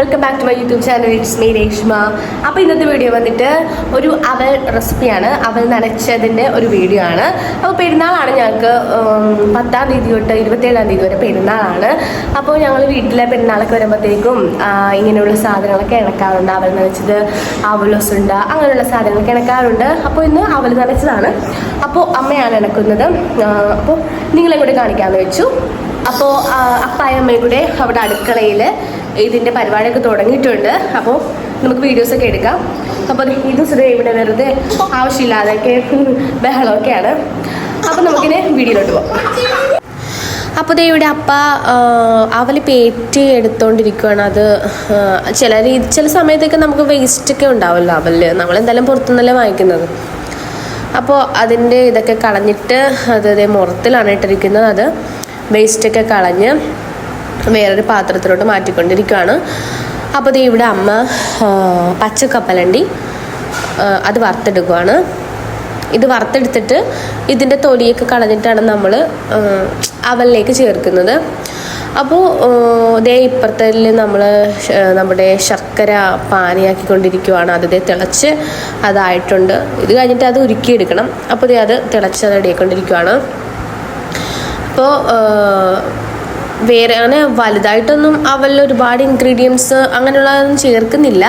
Welcome back to my YouTube channel. It's me Reshma. അപ്പോൾ ഇന്നത്തെ video വന്നിട്ട് ഒരു അവൽ റെസിപ്പിയാണ്. അവൽ നനച്ചതിൻ്റെ ഒരു വീഡിയോ ആണ്. അപ്പോൾ പെരുന്നാളാണ് ഞങ്ങൾക്ക് 10-ാം തീയതി തൊട്ട് 27-ാം തീയതി വരെ പെരുന്നാളാണ്. അപ്പോൾ ഞങ്ങൾ വീട്ടിലെ പെരുന്നാളൊക്കെ വരുമ്പോഴത്തേക്കും ഇങ്ങനെയുള്ള സാധനങ്ങളൊക്കെ ഇണക്കാറുണ്ട്. അവൽ നനച്ചത്, അവലോസുണ്ട, അങ്ങനെയുള്ള സാധനങ്ങളൊക്കെ ഇണക്കാറുണ്ട്. അപ്പോൾ ഇന്ന് അവൽ നനച്ചതാണ്. അപ്പോൾ അമ്മയാണ് ഇണക്കുന്നത്. അപ്പോൾ നിങ്ങളെ കൂടെ കാണിക്കാമെന്ന് വെച്ചു. അപ്പോൾ അപ്പായും അമ്മയും കൂടെ അവിടെ അടുക്കളയിൽ ഇതിൻ്റെ പരിപാടിയൊക്കെ തുടങ്ങിയിട്ടുണ്ട്. അപ്പോൾ നമുക്ക് വീഡിയോസൊക്കെ എടുക്കാം. അപ്പോൾ ഇത് ഇവിടെ വെറുതെ ആവശ്യമില്ലാതൊക്കെ ബഹളമൊക്കെയാണ്. അപ്പോൾ നമുക്കിനെ വീഡിയോയിലോട്ട് പോകാം. അപ്പോൾ ഇവിടെ അപ്പ അവൽ പേറ്റി എടുത്തുകൊണ്ടിരിക്കുകയാണ്. അത് ചില സമയത്തൊക്കെ നമുക്ക് വേസ്റ്റൊക്കെ ഉണ്ടാവുമല്ലോ അവല്. നമ്മളെന്തായാലും പുറത്തുനിന്നല്ലേ വാങ്ങിക്കുന്നത്. അപ്പോൾ അതിൻ്റെ ഇതൊക്കെ കളഞ്ഞിട്ട് അത് മുറത്തിലാണ് ഇട്ടിരിക്കുന്നത്. അത് വേസ്റ്റൊക്കെ കളഞ്ഞ് വേറൊരു പാത്രത്തിലോട്ട് മാറ്റിക്കൊണ്ടിരിക്കുകയാണ്. അപ്പോൾ ഇവിടെ അമ്മ പച്ചക്കപ്പലണ്ടി അത് വറുത്തെടുക്കുകയാണ്. ഇത് വറുത്തെടുത്തിട്ട് ഇതിൻ്റെ തൊലിയൊക്കെ കളഞ്ഞിട്ടാണ് നമ്മൾ അവലിലേക്ക് ചേർക്കുന്നത്. അപ്പോൾ ഇപ്പുറത്തെ നമ്മൾ നമ്മുടെ ശർക്കര പാനിയാക്കിക്കൊണ്ടിരിക്കുകയാണ്. അത് തിളച്ച് അതായിട്ടുണ്ട്. ഇത് കഴിഞ്ഞിട്ട് അത് ഉരുക്കിയെടുക്കണം. അപ്പോൾ അത് തിളച്ച് റെഡിയായിക്കൊണ്ടിരിക്കുകയാണ്. അപ്പോൾ വേറെ അങ്ങനെ വലുതായിട്ടൊന്നും അവലിൽ ഒരുപാട് ഇൻഗ്രീഡിയൻസ് അങ്ങനെയുള്ളതൊന്നും ചേർക്കുന്നില്ല.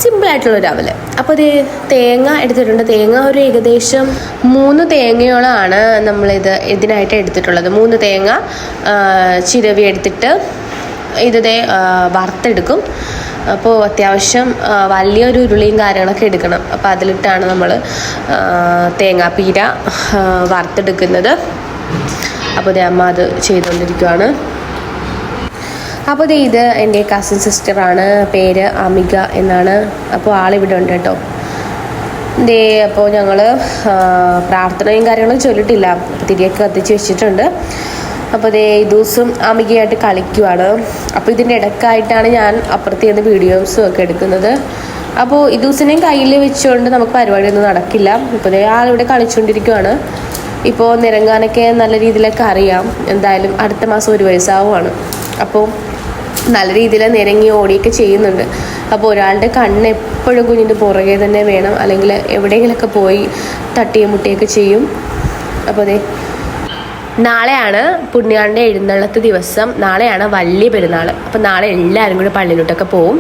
സിമ്പിളായിട്ടുള്ളൊരു അവൽ. അപ്പോൾ ഇത് തേങ്ങ എടുത്തിട്ടുണ്ട്. തേങ്ങ ഒരു ഏകദേശം 3 തേങ്ങയോളമാണ് നമ്മളിത് ഇതിനായിട്ട് എടുത്തിട്ടുള്ളത്. 3 തേങ്ങ ചിരവി എടുത്തിട്ട് ഇത് വറുത്തെടുക്കും. അപ്പോൾ അത്യാവശ്യം വലിയൊരു ഉരുളിയും കാര്യങ്ങളൊക്കെ എടുക്കണം. അപ്പോൾ അതിലിട്ടാണ് നമ്മൾ തേങ്ങാപ്പീര വറുത്തെടുക്കുന്നത്. അപ്പോൾ അമ്മ അത് ചെയ്തുകൊണ്ടിരിക്കുകയാണ്. അപ്പോൾ ഇത് എൻ്റെ കസിൻ സിസ്റ്ററാണ്. പേര് അമിക എന്നാണ്. അപ്പോൾ ആളിവിടെ ഉണ്ട് കേട്ടോ. അപ്പോൾ ഞങ്ങൾ പ്രാർത്ഥനയും കാര്യങ്ങളും ചൊല്ലിട്ടില്ല. തിരിയൊക്കെ കത്തിച്ച് വെച്ചിട്ടുണ്ട്. അപ്പോൾ ഈ ദിവസം അമികയായിട്ട് കളിക്കുവാണ്. അപ്പോൾ ഇതിൻ്റെ ഇടയ്ക്കായിട്ടാണ് ഞാൻ അപ്പുറത്ത് ചെയ്യുന്ന വീഡിയോസും ഒക്കെ എടുക്കുന്നത്. അപ്പോൾ ഈ ദിവസനെയും കയ്യിൽ വെച്ചുകൊണ്ട് നമുക്ക് പരിപാടിയൊന്നും നടക്കില്ല. ഇപ്പോൾ ആളിവിടെ കളിച്ചുകൊണ്ടിരിക്കുവാണ്. ഇപ്പോൾ നിരങ്ങാനൊക്കെ നല്ല രീതിയിലൊക്കെ അറിയാം. എന്തായാലും അടുത്ത മാസം 1 വയസ്സാവുകയാണ്. അപ്പോൾ നല്ല രീതിയിൽ നിരങ്ങി ഓടിയൊക്കെ ചെയ്യുന്നുണ്ട്. അപ്പോൾ ഒരാളുടെ കണ്ണ് എപ്പോഴും കുഞ്ഞിൻ്റെ പുറകെ തന്നെ വേണം, അല്ലെങ്കിൽ എവിടെയെങ്കിലുമൊക്കെ പോയി തട്ടിയും മുട്ടിയൊക്കെ ചെയ്യും. അപ്പോൾ നാളെയാണ് പുണ്യാളിൻ്റെ എഴുന്നള്ളത്ത് ദിവസം. നാളെയാണ് വലിയ പെരുന്നാൾ. അപ്പോൾ നാളെ എല്ലാവരും കൂടി പള്ളിയിലോട്ടൊക്കെ പോവും.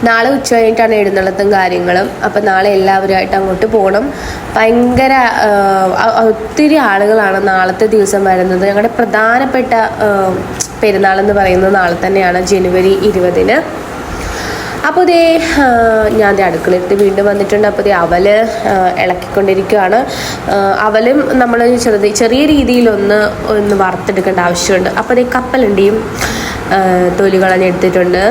നാളെ ഉച്ച കഴിഞ്ഞിട്ടാണ് എഴുന്നള്ളത്തും കാര്യങ്ങളും. അപ്പോൾ നാളെ എല്ലാവരുമായിട്ട് അങ്ങോട്ട് പോകണം. ഭയങ്കര ഒത്തിരി ആളുകളാണ് നാളത്തെ ദിവസം വരുന്നത്. ഞങ്ങളുടെ പ്രധാനപ്പെട്ട പെരുന്നാളെന്ന് പറയുന്നത് നാളെ തന്നെയാണ്, ജനുവരി 20-ന്. അപ്പോൾ ഞാൻ അടുക്കളയിട്ട് വീണ്ടും വന്നിട്ടുണ്ട്. അപ്പോൾ അവൽ ഇളക്കിക്കൊണ്ടിരിക്കുകയാണ്. അവലും നമ്മൾ ചെറിയ രീതിയിലൊന്ന് വറുത്തെടുക്കേണ്ട ആവശ്യമുണ്ട്. അപ്പോൾ കപ്പലണ്ടിയും തൊലി കളഞ്ഞെടുത്തിട്ടുണ്ട്.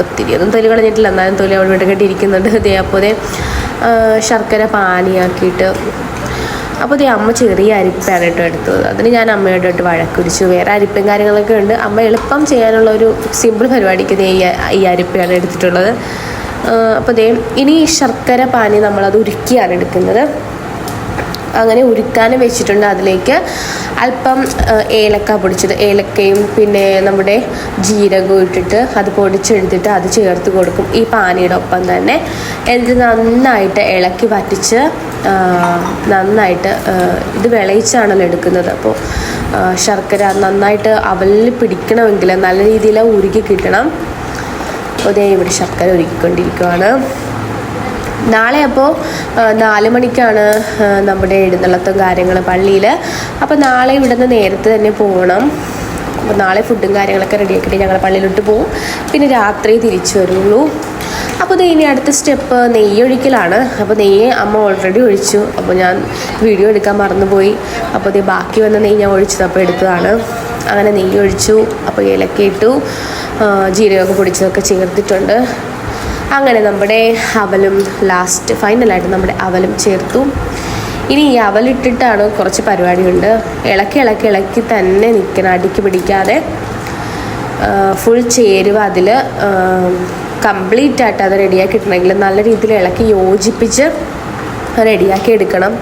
ഒത്തിരി ഒന്നും തൊലി കളഞ്ഞിട്ടില്ല, എന്നാലും തൊലി അവിടെ വിട്ടുകെട്ടിരിക്കുന്നുണ്ട്. അപ്പോൾ ശർക്കര പാനിയാക്കിയിട്ട്. അപ്പോൾ അമ്മ ചെറിയ അരിപ്പാണ് കേട്ടോ എടുത്തത്. അതിന് ഞാൻ അമ്മയോട്ട് വഴക്കുരിച്ചു. വേറെ അരിപ്പയും കാര്യങ്ങളൊക്കെ ഉണ്ട്. അമ്മ എളുപ്പം ചെയ്യാനുള്ള ഒരു സിമ്പിൾ പരിപാടിക്ക് ഈ അരിപ്പയാണ് എടുത്തിട്ടുള്ളത്. അപ്പോൾ ഇനി ശർക്കര പാനി നമ്മളത് ഉരുക്കിയാണ് എടുക്കുന്നത്. അങ്ങനെ ഉരുക്കാനും വെച്ചിട്ടുണ്ട്. അതിലേക്ക് അല്പം ഏലക്ക പൊടിച്ചത്, ഏലക്കയും പിന്നെ നമ്മുടെ ജീരകവും ഇട്ടിട്ട് അത് പൊടിച്ചെടുത്തിട്ട് അത് ചേർത്ത് കൊടുക്കും ഈ പാനിയുടെ ഒപ്പം തന്നെ. എന്നിട്ട് നന്നായിട്ട് ഇളക്കി വറ്റിച്ച് നന്നായിട്ട് ഇത് വിളയിച്ചാണല്ലോ എടുക്കുന്നത്. അപ്പോൾ ശർക്കര നന്നായിട്ട് അവലിൽ പിടിക്കണമെങ്കിൽ നല്ല രീതിയിൽ ഉരുക്കി കിട്ടണം. അപ്പോൾ ഇവിടെ ശർക്കര ഉരുക്കിക്കൊണ്ടിരിക്കുകയാണ്. നാളെ അപ്പോൾ 4 മണിക്കാണ് നമ്മുടെ എഴുന്നള്ളത്തും കാര്യങ്ങൾ പള്ളിയിൽ. അപ്പോൾ നാളെ ഇവിടുന്ന് നേരത്തെ തന്നെ പോകണം. അപ്പോൾ നാളെ ഫുഡും കാര്യങ്ങളൊക്കെ റെഡിയാക്കിയിട്ട് ഞങ്ങൾ പള്ളിയിലോട്ട് പോകും. പിന്നെ രാത്രി തിരിച്ചു വരുള്ളൂ. അപ്പോൾ ഇനി അടുത്ത സ്റ്റെപ്പ് നെയ്യ് ഒഴിക്കലാണ്. അപ്പോൾ നെയ്യ് അമ്മ ഓൾറെഡി ഒഴിച്ചു. അപ്പോൾ ഞാൻ വീഡിയോ എടുക്കാൻ മറന്നുപോയി. അപ്പോൾ ബാക്കി വന്ന നെയ്യ് ഞാൻ ഒഴിച്ചത് അപ്പോൾ എടുത്തതാണ്. അങ്ങനെ നെയ്യ് ഒഴിച്ചു. അപ്പോൾ ഏലക്ക ഇട്ടു, ജീരകമൊക്കെ പൊടിച്ചതൊക്കെ ചേർത്തിട്ടുണ്ട്. അങ്ങനെ നമ്മുടെ അവലും ഫൈനലായിട്ട് നമ്മുടെ അവലും ചേർത്തു. ഇനി ഈ അവലിട്ടിട്ടാണ് കുറച്ച് പരിപാടിയുണ്ട്. ഇളക്കി തന്നെ നിൽക്കണം, അടുക്കി പിടിക്കാതെ. ഫുൾ ചേരുവ അതിൽ കംപ്ലീറ്റ് ആയിട്ട് അത് റെഡിയാക്കിയിട്ടുണ്ടെങ്കിൽ നല്ല രീതിയിൽ ഇളക്കി യോജിപ്പിച്ച് റെഡിയാക്കി എടുക്കണം.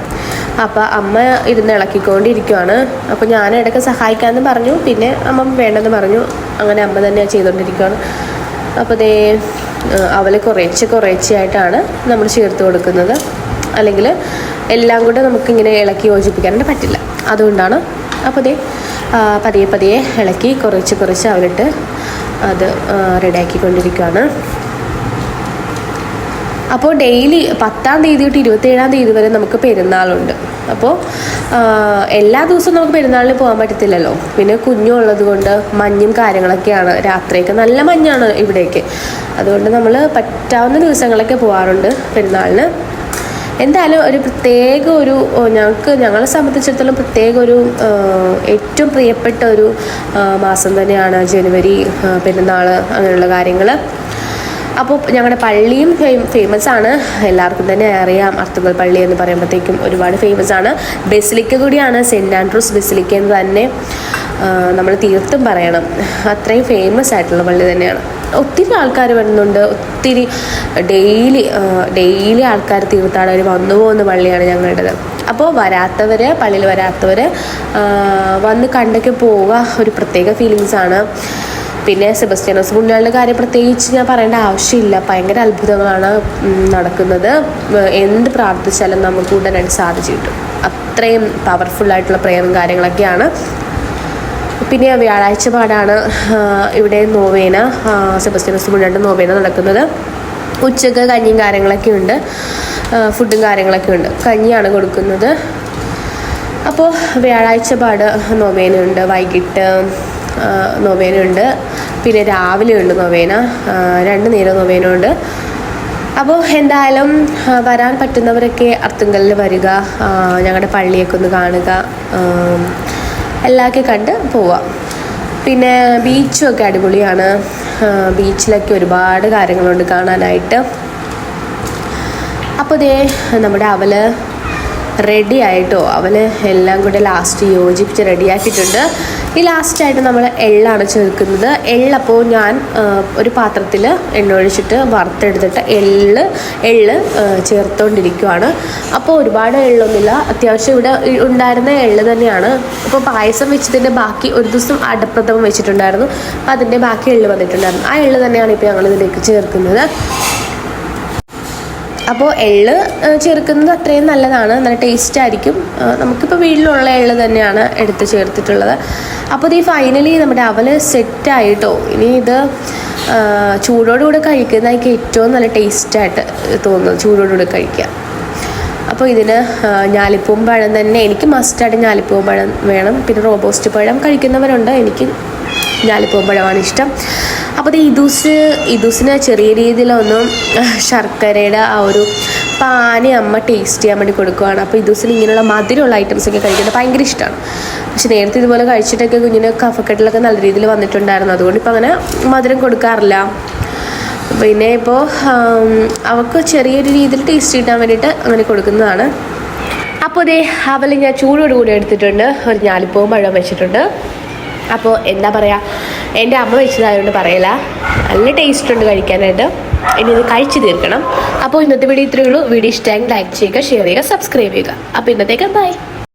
അപ്പോൾ അമ്മ ഇരുന്ന് ഇളക്കിക്കൊണ്ടിരിക്കുകയാണ്. അപ്പോൾ ഞാൻ ഇടയ്ക്ക് സഹായിക്കാമെന്ന് പറഞ്ഞു. പിന്നെ അമ്മ വേണ്ടെന്ന് പറഞ്ഞു. അങ്ങനെ അമ്മ തന്നെയാണ് ചെയ്തുകൊണ്ടിരിക്കുകയാണ്. അപ്പോൾ ദേ അവൽ കുറേശ്ശെയായിട്ടാണ് നമ്മൾ ചേർത്ത് കൊടുക്കുന്നത്. അല്ലെങ്കിൽ എല്ലാം കൂടെ നമുക്കിങ്ങനെ ഇളക്കി യോജിപ്പിക്കാനായിട്ട് പറ്റില്ല, അതുകൊണ്ടാണ്. അപ്പോൾ ദേ പതിയെ ഇളക്കി കുറച്ച് അവലിട്ട് അത് റെഡിയാക്കിക്കൊണ്ടിരിക്കുകയാണ്. അപ്പോൾ ഡെയിലി 10-ാം തീയതി തൊട്ട് 27-ാം തീയതി വരെ നമുക്ക് പെരുന്നാളുണ്ട്. അപ്പോൾ എല്ലാ ദിവസവും നമുക്ക് പെരുന്നാളിന് പോകാൻ പറ്റത്തില്ലല്ലോ. പിന്നെ കുഞ്ഞുള്ളത് കൊണ്ട് മഞ്ഞും കാര്യങ്ങളൊക്കെയാണ്, രാത്രിയൊക്കെ നല്ല മഞ്ഞാണ് ഇവിടേക്ക്. അതുകൊണ്ട് നമ്മൾ പറ്റാവുന്ന ദിവസങ്ങളൊക്കെ പോകാറുണ്ട് പെരുന്നാളിന്. എന്തായാലും ഒരു പ്രത്യേക ഒരു ഞങ്ങളെ സംബന്ധിച്ചിടത്തോളം പ്രത്യേക ഒരു ഏറ്റവും പ്രിയപ്പെട്ട ഒരു മാസം തന്നെയാണ് ജനുവരി, പെരുന്നാൾ, അങ്ങനെയുള്ള കാര്യങ്ങൾ. അപ്പോൾ ഞങ്ങളുടെ പള്ളിയും ഫേമസ് ആണ്, എല്ലാവർക്കും തന്നെ അറിയാം. അർത്തുങ്കൽ പള്ളി എന്ന് പറയുമ്പോഴത്തേക്കും ഒരുപാട് ഫേമസ് ആണ്. ബസിലിക്ക കൂടിയാണ്, സെൻറ്റ് ആൻഡ്രൂസ് ബസിലിക്ക എന്ന് തന്നെ നമ്മൾ തീർത്തും പറയണം. അത്രയും ഫേമസ് ആയിട്ടുള്ള പള്ളി തന്നെയാണ്. ഒത്തിരി ആൾക്കാർ വരുന്നുണ്ട്, ഒത്തിരി ഡെയിലി ആൾക്കാർ തീർത്ഥാടകർ വന്നു പോകുന്ന പള്ളിയാണ് ഞങ്ങളുടേത്. അപ്പോൾ പള്ളിയിൽ വരാത്തവർ വന്ന് കണ്ടൊക്കെ പോവുക, ഒരു പ്രത്യേക ഫീലിങ്സാണ്. പിന്നെ സെബസ്ത്യാനോസ് പുണ്യാളുടെ കാര്യം പ്രത്യേകിച്ച് ഞാൻ പറയേണ്ട ആവശ്യമില്ല. ഭയങ്കര അത്ഭുതങ്ങളാണ് നടക്കുന്നത്. എന്ത് പ്രാർത്ഥിച്ചാലും നമുക്ക് ഉടനടി സാധിച്ചു കിട്ടും. അത്രയും പവർഫുള്ളായിട്ടുള്ള പ്രേയറും കാര്യങ്ങളൊക്കെയാണ്. പിന്നെ വ്യാഴാഴ്ച പാടാണ് ഇവിടെ നോവേന, സെബസ്ത്യാനോസ് പുണ്യാളുടെ നോവേന നടക്കുന്നത്. ഉച്ചക്ക് കഞ്ഞിയും കാര്യങ്ങളൊക്കെ ഉണ്ട്, ഫുഡും കാര്യങ്ങളൊക്കെ ഉണ്ട്. കഞ്ഞിയാണ് കൊടുക്കുന്നത്. അപ്പോൾ വ്യാഴാഴ്ച പാട് നോവേനയുണ്ട്, വൈകിട്ട് നൊവേനുണ്ട്, പിന്നെ രാവിലെ ഉണ്ട് നൊവേന, 2 നേരം നൊവേനുണ്ട്. അപ്പോൾ എന്തായാലും വരാൻ പറ്റുന്നവരൊക്കെ അർത്തുങ്കലിൽ വരിക, ഞങ്ങളുടെ പള്ളിയൊക്കെ ഒന്ന് കാണുക, എല്ലാമൊക്കെ കണ്ട് പോവാം. പിന്നെ ബീച്ചുമൊക്കെ അടിപൊളിയാണ്. ബീച്ചിലൊക്കെ ഒരുപാട് കാര്യങ്ങളുണ്ട് കാണാനായിട്ട്. അപ്പോൾ ദേ നമ്മുടെ അവൽ റെഡി ആയിട്ടോ, എല്ലാം കൂടെ ലാസ്റ്റ് യോജിപ്പിച്ച് റെഡിയാക്കിയിട്ടുണ്ട്. ഈ ലാസ്റ്റായിട്ട് നമ്മൾ എള്ളാണ് ചേർക്കുന്നത്. എള്ളപ്പോൾ ഞാൻ ഒരു പാത്രത്തിൽ എണ്ണ ഒഴിച്ചിട്ട് വറുത്തെടുത്തിട്ട് എള്ള് ചേർത്തുകൊണ്ടിരിക്കുകയാണ്. അപ്പോൾ ഒരുപാട് എള്ളൊന്നുമില്ല, അത്യാവശ്യം ഇവിടെ ഉണ്ടായിരുന്ന എള്ള് തന്നെയാണ്. അപ്പോൾ പായസം വെച്ചതിൻ്റെ ബാക്കി ഒരു ദിവസം അടപ്രഥമം വെച്ചിട്ടുണ്ടായിരുന്നു, അപ്പോൾ അതിൻ്റെ ബാക്കി എള്ള് വന്നിട്ടുണ്ടായിരുന്നു. ആ എള്ള് തന്നെയാണ് ഇപ്പോൾ ഞങ്ങൾ ഇതിലേക്ക് ചേർക്കുന്നത്. അപ്പോൾ എള്ള് ചേർക്കുന്നത് അത്രയും നല്ലതാണ്, നല്ല ടേസ്റ്റ് ആയിരിക്കും. നമുക്കിപ്പോൾ വീട്ടിലുള്ള എള്ള് തന്നെയാണ് എടുത്ത് ചേർത്തിട്ടുള്ളത്. അപ്പോൾ ഇത് ഫൈനലി നമ്മുടെ അവൽ സെറ്റായിട്ടോ. ഇനി ഇത് ചൂടോടുകൂടെ കഴിക്കുന്നതായിരിക്കും ഏറ്റവും നല്ല ടേസ്റ്റായിട്ട് തോന്നുന്നത്, ചൂടോടുകൂടെ കഴിക്കുക. അപ്പോൾ ഇതിന് ഞാലിപ്പൂവും പഴം തന്നെ, എനിക്ക് മസ്റ്റായിട്ട് ഞാലിപ്പൂവും പഴം വേണം. പിന്നെ റോബോസ്റ്റ് പഴം കഴിക്കുന്നവരുണ്ട്, എനിക്ക് ഞാലിപ്പൂവും പഴമാണ് ഇഷ്ടം. അപ്പോൾ ഇദൂസിന് ചെറിയ രീതിയിലൊന്നും ശർക്കരയുടെ ആ ഒരു പാനി അമ്മ ടേസ്റ്റ് ചെയ്യാൻ വേണ്ടി കൊടുക്കുകയാണ്. അപ്പോൾ ഇദൂസിന് ഇങ്ങനെയുള്ള മധുരമുള്ള ഐറ്റംസൊക്കെ കഴിക്കുന്നത് ഭയങ്കര ഇഷ്ടമാണ്. പക്ഷെ നേരത്തെ ഇതുപോലെ കഴിച്ചിട്ടൊക്കെ കുഞ്ഞിന് കഫക്കെട്ടിലൊക്കെ നല്ല രീതിയിൽ വന്നിട്ടുണ്ടായിരുന്നു, അതുകൊണ്ട് ഇപ്പോൾ അങ്ങനെ മധുരം കൊടുക്കാറില്ല. പിന്നെ ഇപ്പോൾ അവൾക്ക് ചെറിയൊരു രീതിയിൽ ടേസ്റ്റ് കിട്ടാൻ വേണ്ടിയിട്ട് അങ്ങനെ കൊടുക്കുന്നതാണ്. അപ്പോൾ ഇതേ അവൽ ഞാൻ ചൂടോടുകൂടി എടുത്തിട്ടുണ്ട്, ഒരു ഞാലിപ്പൂവും പഴം വെച്ചിട്ടുണ്ട്. അപ്പോൾ എന്താ പറയുക, എൻ്റെ അമ്മ വെച്ചതായതുകൊണ്ട് പറയില്ല, നല്ല ടേസ്റ്റ് ഉണ്ട് കഴിക്കാനായിട്ട്. ഇനി ഇത് കഴിച്ച് തീർക്കണം. അപ്പോൾ ഇന്നത്തെ വീഡിയോ ഇത്രയേ ഉള്ളൂ. വീഡിയോ ഇഷ്ടമെങ്കിൽ ലൈക്ക് ചെയ്യുക, ഷെയർ ചെയ്യുക, സബ്സ്ക്രൈബ് ചെയ്യുക. അപ്പോൾ ഇന്നത്തേക്ക് ബൈ.